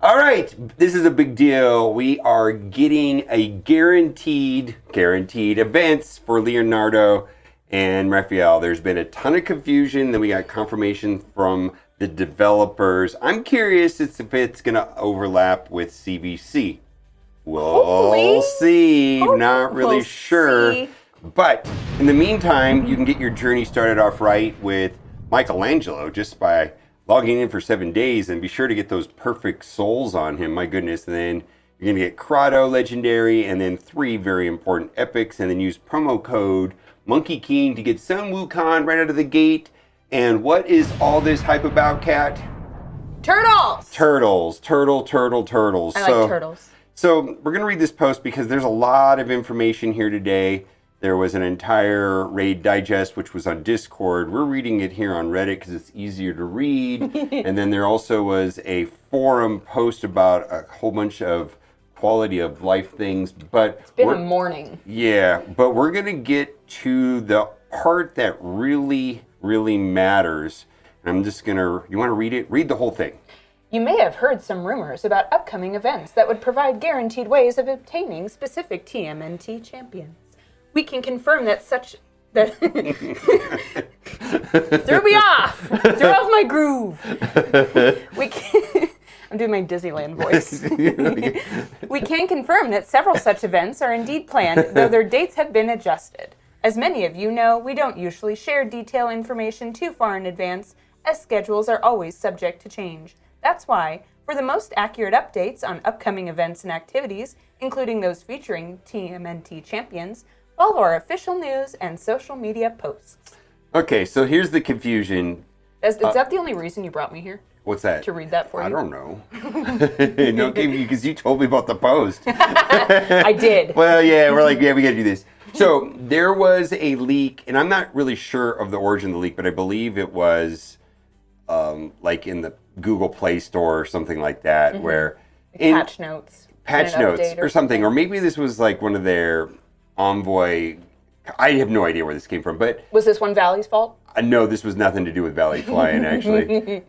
All right, this is a big deal. We are getting a guaranteed events for Leonardo and Raphael. There's been a ton of confusion. Then we got confirmation from the developers. I'm curious if it's going to overlap with CVC. We'll see. Not really sure. But in the meantime, you can get your journey started off right with Michelangelo just by logging in for 7 days, and be sure to get those perfect souls on him. My goodness. And then you're going to get Crotto Legendary, and then 3 very important epics, and then use promo code Monkey King to get Sun Wukong right out of the gate. And what is all this hype about, Kat? Turtles! Turtles. I like turtles. So we're going to read this post because there's a lot of information here today. There was an entire raid digest, which was on Discord. We're reading it here on Reddit because it's easier to read. And then there also was a forum post about a whole bunch of quality of life things. But it's been a morning. Yeah, but we're going to get to the part that really, really matters. And I'm just going to, you want to read it? Read the whole thing. You may have heard some rumors about upcoming events that would provide guaranteed ways of obtaining specific TMNT champions. We can confirm that threw me off. Threw off my groove. I'm doing my Disneyland voice. We can confirm that several such events are indeed planned, though their dates have been adjusted. As many of you know, we don't usually share detailed information too far in advance, as schedules are always subject to change. That's why, for the most accurate updates on upcoming events and activities, including those featuring TMNT champions, follow our official news and social media posts. Okay, so here's the confusion. Is that the only reason you brought me here? What's that? To read that for you? I don't know. No, because you told me about the post. I did. Well, yeah, we're like, yeah, we got to do this. So there was a leak, and I'm not really sure of the origin of the leak, but I believe it was like in the Google Play Store or something like that, where patch notes or something, or maybe this was like one of their Envoy. I have no idea where this came from, but was this one Valley's fault? No, this was nothing to do with Valley flying, actually.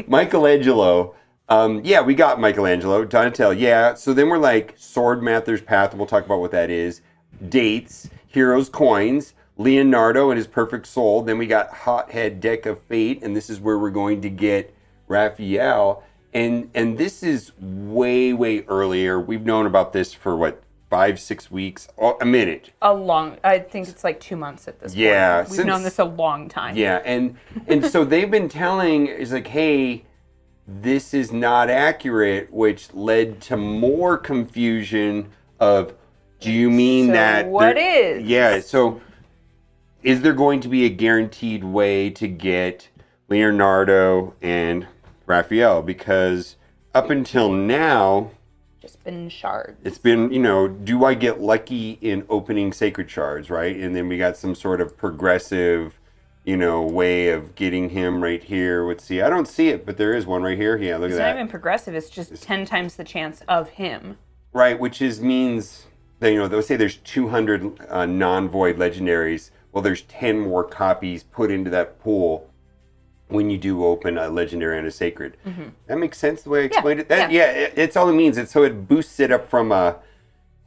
Michelangelo. Yeah, we got Michelangelo. Donatello, yeah. So then we're like, Sword Master's Path, we'll talk about what that is. Dates, Heroes Coins, Leonardo and his Perfect Soul. Then we got Hothead Deck of Fate, and this is where we're going to get Raphael. And this is way, way earlier. We've known about this for, 5-6 weeks? A minute. I think it's like 2 months at this point. Yeah. We've known this a long time. Yeah, and so they've been telling, is like, hey, this is not accurate, which led to more confusion of, do you mean that... what is? Yeah, so is there going to be a guaranteed way to get Leonardo and Raphael? Because up until now... just been shards. It's been, do I get lucky in opening sacred shards, right? And then we got some sort of progressive, way of getting him right here. Let's see. I don't see it, but there is one right here. Yeah, look at that. It's not even progressive. It's just 10 times the chance of him. Right, which means, they'll say there's 200 non-void legendaries. Well, there's 10 more copies put into that pool when you do open a legendary and a sacred. Mm-hmm. That makes sense the way I explained it? It's all it means. So it boosts it up from a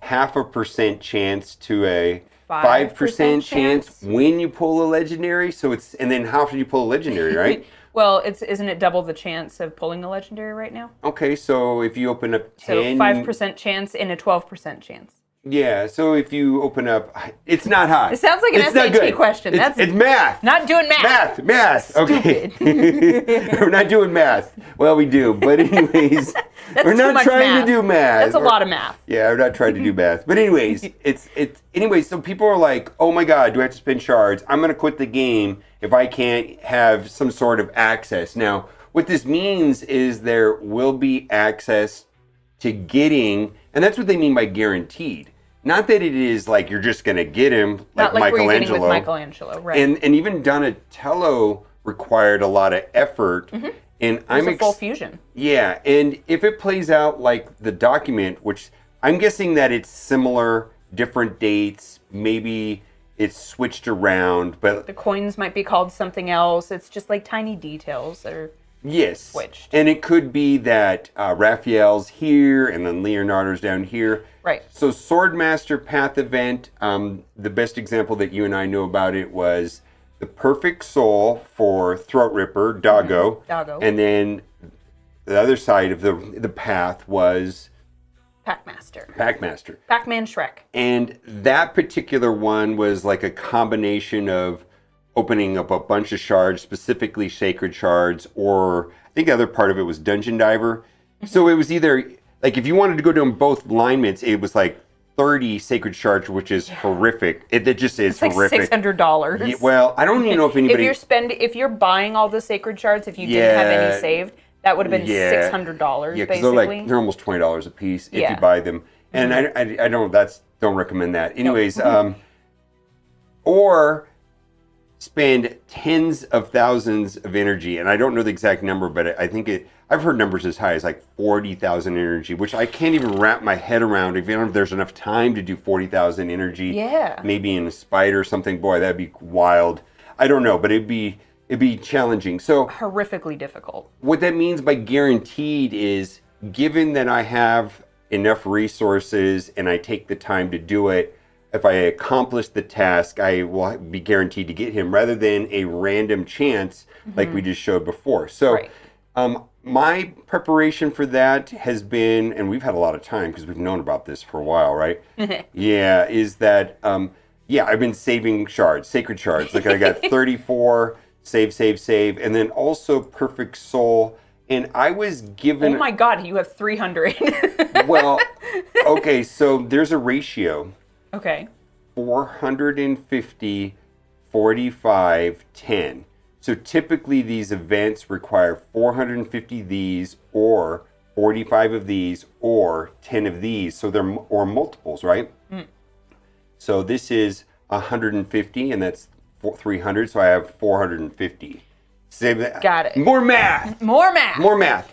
0.5% chance to a 5% chance when you pull a legendary. So and then how often you pull a legendary, right? Well, isn't it double the chance of pulling a legendary right now? Okay, so if you open up 10... So 5% chance and a 12% chance. Yeah, so if you open up, it's not high. It sounds like an SAT question. It's math. Not doing math. Math. Okay. We're not doing math. Well, we do, but anyways, we're not trying to do math. That's a lot of math. Yeah, we're not trying to do math. But anyways, anyways, so people are like, oh my God, do I have to spend shards? I'm going to quit the game if I can't have some sort of access. Now, what this means is there will be access to getting, and that's what they mean by guaranteed. Not that it is like you're just going to get him like Michelangelo. Not like what you're getting with Michelangelo, right. And even Donatello required a lot of effort. Mm-hmm. And I'm a full fusion. Yeah, and if it plays out like the document, which I'm guessing that it's similar, different dates, maybe it's switched around, but... The coins might be called something else. It's just like tiny details that are Yes. switched. And it could be that Raphael's here and then Leonardo's down here. Right. So Swordmaster Path event, the best example that you and I know about it was the Perfect Soul for Throat Ripper, Doggo. Doggo. And then the other side of the path was Packmaster. Pac-Man Shrek. And that particular one was like a combination of opening up a bunch of shards, specifically sacred shards, or I think the other part of it was Dungeon Diver. So it was either, like if you wanted to go down both alignments, it was like 30 sacred shards, which is horrific. It just is It's like horrific. $600. Yeah, well, I don't even know if anybody... if you're buying all the sacred shards, if you didn't have any saved, that would have been $600, Yeah, because basically. they're almost $20 a piece if Yeah. you buy them. And I don't recommend that. Anyways, or spend tens of thousands of energy, and I don't know the exact number, but I think I've heard numbers as high as like 40,000 energy, which I can't even wrap my head around. If there's enough time to do 40,000 energy, maybe in a spider or something, boy, that'd be wild. I don't know, but it'd be challenging. So horrifically difficult. What that means by guaranteed is, given that I have enough resources and I take the time to do it, if I accomplish the task, I will be guaranteed to get him, rather than a random chance like we just showed before. So my preparation for that has been, and we've had a lot of time because we've known about this for a while, right? Yeah, is that, I've been saving shards, sacred shards. Like I got 34, save, and then also Perfect Soul. And I was given... Oh my God, you have 300. Well, okay, so there's a ratio. Okay. 450, 45, 10. So typically these events require 450 of these, or 45 of these, or 10 of these. So they're or multiples, right? So this is 150, and that's 300. So I have 450. Save that. Got it. More math.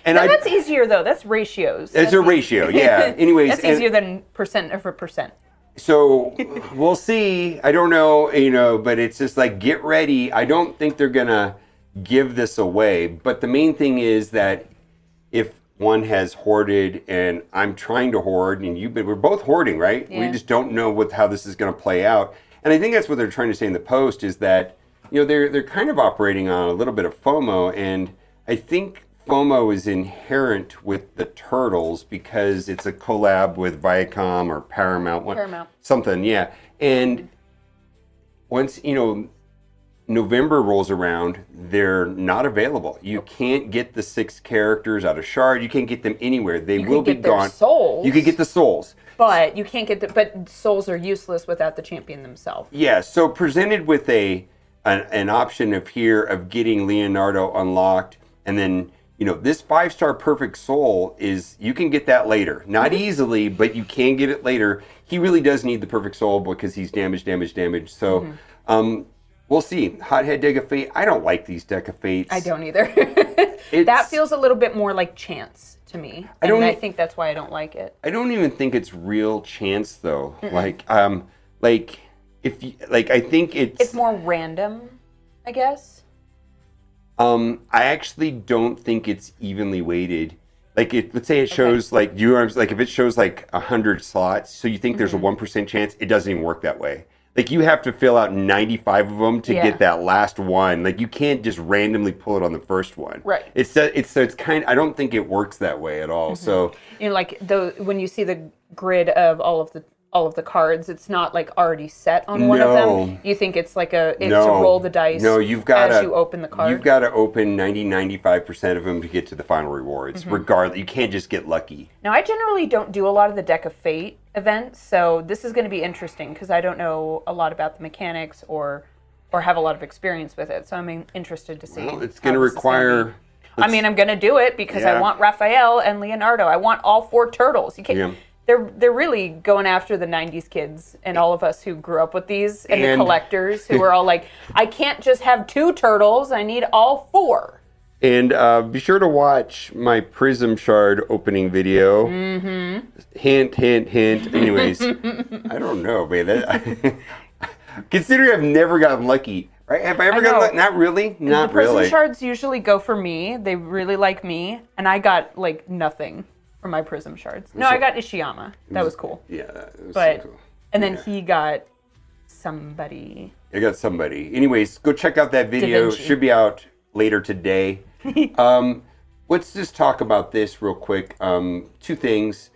And that's easier though. That's ratios. It's a ratio, yeah. Anyways, that's easier than percent over percent. So we'll see. I don't know, but it's just like, get ready. I don't think they're gonna give this away. But the main thing is that if one has hoarded and I'm trying to hoard, and we're both hoarding, right? Yeah. We just don't know how this is gonna play out. And I think that's what they're trying to say in the post, is that they're kind of operating on a little bit of FOMO, and I think FOMO is inherent with the Turtles because it's a collab with Viacom or Paramount. Something, yeah. And once, November rolls around, they're not available. You can't get the 6 characters out of Shard. You can't get them anywhere. They will be gone. Souls. You can get the souls. But you can't get but souls are useless without the champion themselves. Yeah, so presented with an option of getting Leonardo unlocked, and then this 5-star Perfect Soul you can get that later. Not easily, but you can get it later. He really does need the Perfect Soul because he's damaged. So we'll see. Hothead Deck of Fate. I don't like these Deck of Fates. I don't either. That feels a little bit more like chance to me. I think that's why I don't like it. I don't even think it's real chance though. I think it's more random, I guess. I actually don't think it's evenly weighted. Let's say it shows if it shows 100 slots, so you think there's a 1% chance, it doesn't even work that way. You have to fill out 95 of them to get that last one. You can't just randomly pull it on the first one. Right. It's kind. I don't think it works that way at all. So when you see the grid of all of the cards, it's not already set on one of them. You think it's to roll the dice. No, you've got as you open the card. You've got to open 95% of them to get to the final rewards. Regardless, you can't just get lucky. Now, I generally don't do a lot of the Deck of Fate events, so this is going to be interesting because I don't know a lot about the mechanics or have a lot of experience with it. So I'm interested to see. Well, it's going to require. I'm going to do it because I want Raphael and Leonardo. I want all 4 turtles. You can't. Yeah. They're really going after the 90s kids and all of us who grew up with these and the collectors who are all like, I can't just have 2 turtles, I need all 4. And be sure to watch my Prism Shard opening video. Hint, hint, hint. Anyways, I don't know, man. Considering I've never gotten lucky, Right? Have I ever gotten? Not really. Not the prism really. shards usually go for me. They really like me, and I got like nothing from my prism shards. No, I got Ishiyama. That was cool. Yeah, that was But so cool. and then he got somebody. I got somebody. Anyways, go check out that video. Should be out later today. Let's just talk about this real quick. Two things.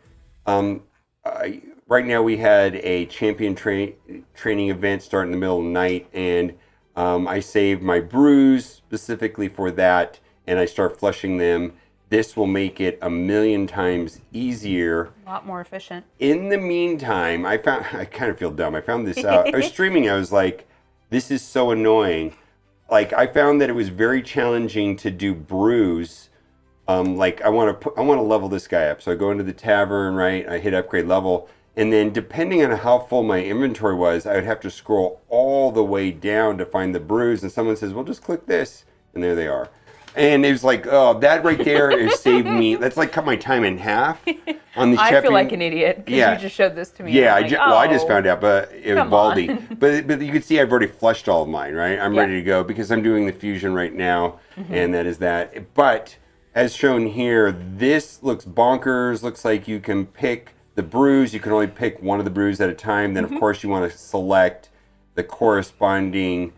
Right now we had a champion training event start in the middle of the night, and I saved my brews specifically for that, and I start flushing them. This will make it 1,000,000 times easier. A lot more efficient. In the meantime, I kind of feel dumb. I found this out. I was streaming. I was like, this is so annoying. Like, I found that it was very challenging to do brews. Like, I want to level this guy up. So I go into the tavern, right? I hit upgrade level. And then depending on how full my inventory was, I would have to scroll all the way down to find the brews. And someone says, well, just click this. And there they are. And it was like, oh, that right there is saved me. That's like cut my time in half on the I feel like an idiot because you just showed this to me. Yeah, like, I just found out, but it was Baldy. But you can see I've already flushed all of mine, right? I'm ready to go because I'm doing the fusion right now, and that is that. But as shown here, this looks bonkers. Looks like you can pick the brews. You can only pick one of the brews at a time. Then, of course, you want to select the corresponding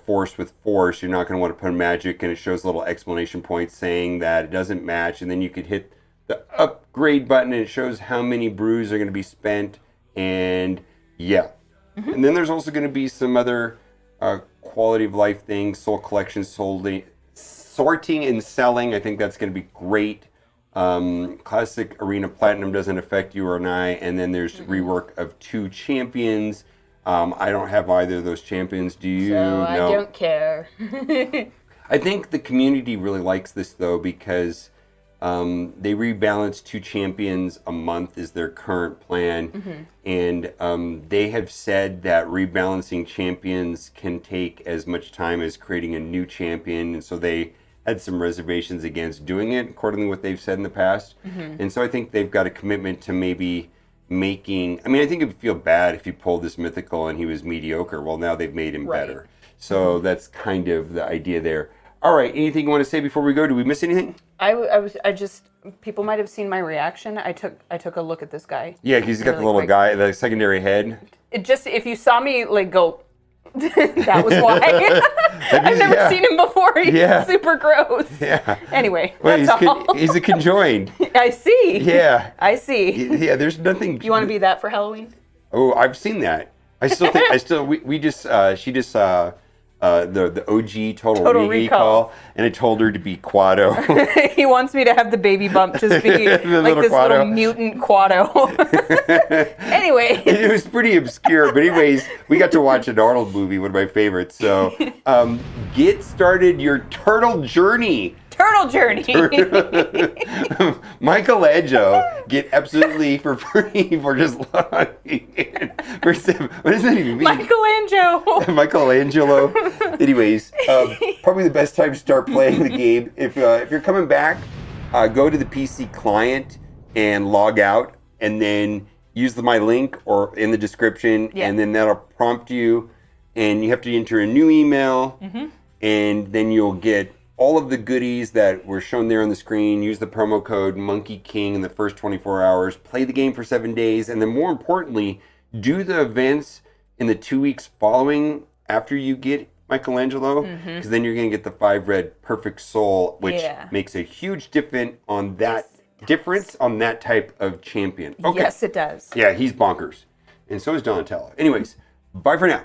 force with force. You're not going to want to put magic, and it shows a little exclamation point saying that it doesn't match. And then you could hit the upgrade button, and it shows how many brews are going to be spent. And and then there's also going to be some other quality of life things, soul collection, sorting and selling. I think that's going to be great. Classic Arena Platinum doesn't affect you or I. And then there's rework of 2 champions. I don't have either of those champions. Do you? So I No. don't care. I think the community really likes this though because they rebalance 2 champions a month is their current plan, and they have said that rebalancing champions can take as much time as creating a new champion, and so they had some reservations against doing it according to what they've said in the past. And so I think they've got a commitment to maybe making, I think it would feel bad if you pulled this mythical and he was mediocre. Well, now they've made him better. So that's kind of the idea there. All right, anything you want to say before we go? Do we miss anything? People might have seen my reaction. I took a look at this guy. Yeah, he's got the little guy, the secondary head. If you saw me like go, that was why. I've never seen him before. He's super gross. Yeah. Anyway, that's all. He's a conjoined. I see. Yeah. I see. Yeah, there's nothing. You want to be that for Halloween? Oh, I've seen that. I still think, she just the OG Total Recall, and I told her to be Quado. He wants me to have the baby bump just be like this Quado. little mutant Quado. Anyway. It was pretty obscure, but anyways, we got to watch an Arnold movie, one of my favorites. So get started your turtle journey. Turtle Journey. Michelangelo get absolutely for free for just logging in. What does that even mean? Michelangelo. Anyways, probably the best time to start playing the game. If you're coming back, go to the PC client and log out, and then use my link or in the description, and then that'll prompt you, and you have to enter a new email, and then you'll get all of the goodies that were shown there on the screen. Use the promo code Monkey King in the first 24 hours. Play the game for 7 days. And then more importantly, do the events in the 2 weeks following after you get Michelangelo. Because then you're going to get the 5 red Perfect Soul, which makes a huge difference on that type of champion. Okay. Yes, it does. Yeah, he's bonkers. And so is Donatello. Anyways, bye for now.